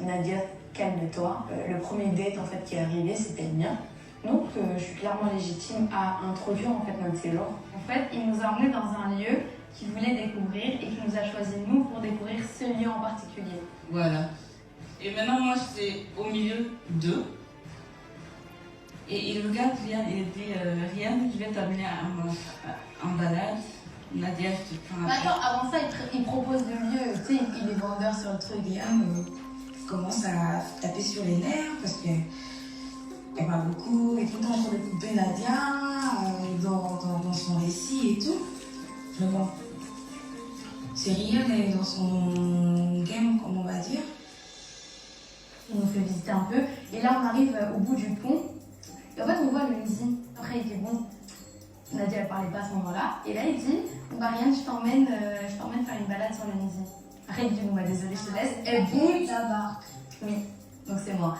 Nadia, calme-toi. Le premier date en fait qui est arrivé, c'était le mien. Donc je suis clairement légitime à introduire en fait notre séjour. En fait, il nous a emmenés dans un lieu qu'il voulait découvrir et qu'il nous a choisi nous pour découvrir ce lieu en particulier. Voilà. Et maintenant, moi, j'étais au milieu d'eux. Et il regarde Rian et il dit Rian, je vais t'amener en balade. Nadia, je te prends un attends, avant ça, il propose le lieu. Tu sais, il est vendeur sur le truc. Rian commence à taper sur les nerfs parce que elle parle beaucoup, et tout le temps en train de couper Nadia dans son récit et tout. Mais bon, c'est Rian, elle est dans son game, comme on va dire. Il nous fait visiter un peu. Et là, on arrive au bout du pont. Et en fait, on voit le Nisi. Après, il dit bon, Nadia, elle parlait pas à ce moment-là. Et là, il dit bon, bah, Rian, je t'emmène faire une balade sur le Nisi. Après, il dit bon, bah, désolé, je te laisse. Et boum, la barque. Oui, donc c'est moi.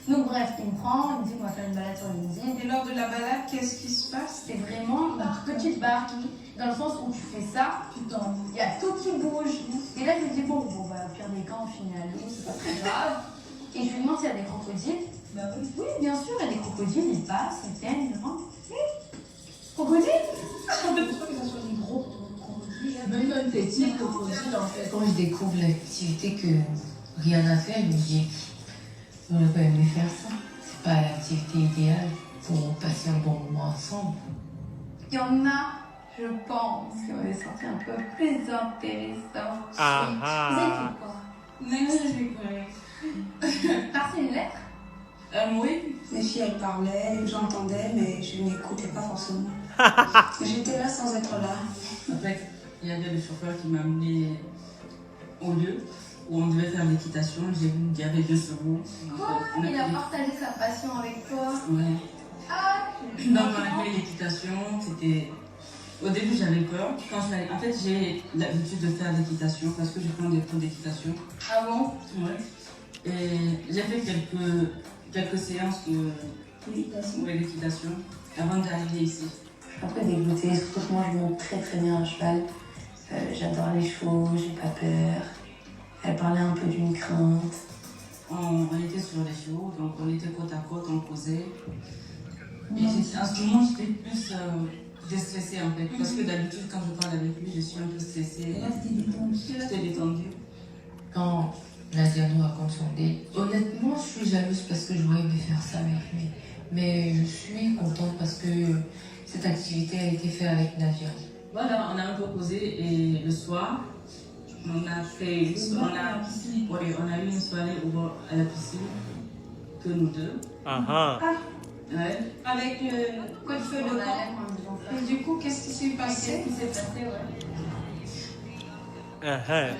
Donc bref, il me prend, il me dit qu'on va faire une balade sur le Nisi. Et lors de la balade, qu'est-ce qui se passe? C'est vraiment une petite barque, dans le sens où tu fais ça, il y a tout qui bouge. Et là, je lui dis bon, bah, au pire des cas, on finit à l'eau, c'est pas très grave. Et je lui demande s'il y a des crocodiles. Bah oui. Oui, bien sûr, il y a des crocodiles, ils passent, ils viennent, ils rentrent. Crocodiles? Gros crocodile. Même petit crocodile, en fait. Quand je découvre l'activité que Rian a fait, je me dis, on n'a pas aimé faire ça. C'est pas l'activité idéale pour passer un bon moment ensemble. Il y en a, je pense, qui ont des sorties un peu plus intéressantes. Ah Vous ah. avez fait quoi? Mais je vais quoi? Passer une lettre? Oui. Les filles, elles parlaient, j'entendais, mais je n'écoutais pas forcément. J'étais là sans être là. En fait, il y avait le chauffeur qui m'a amené au lieu où on devait faire l'équitation. J'ai vu qu'il y avait 2 chevaux. Quoi? Il a partagé sa passion avec toi? Ouais. Ah! Donc on a fait l'équitation, c'était... Au début j'avais peur. En fait j'ai l'habitude de faire l'équitation parce que je prends des cours d'équitation. Ah bon? Ouais. Et j'ai fait quelques séances de l'équitation avant d'arriver ici. Je suis un peu dégoûtée, surtout que moi je monte très très bien à cheval. J'adore les chevaux, j'ai pas peur. Elle parlait un peu d'une crainte. On était sur les chevaux, donc on était côte à côte, on causait. Et en ce moment j'étais plus déstressée en fait. Parce que d'habitude quand je parle avec lui, je suis un peu stressée. J'étais détendue. Quand Nadia nous raconte son date, honnêtement, je suis jalouse parce que j'aurais aimé faire ça avec lui. Mais je suis contente parce que cette activité a été faite avec Nadia. Voilà, on a un peu causé et le soir, on a eu une soirée à la piscine, que nous deux. Ah ah. Ouais. Avec le coup de feu de camp. Et du coup, qu'est-ce qui s'est passé? Qu'est-ce qui s'est passé, ouais. Ah ah.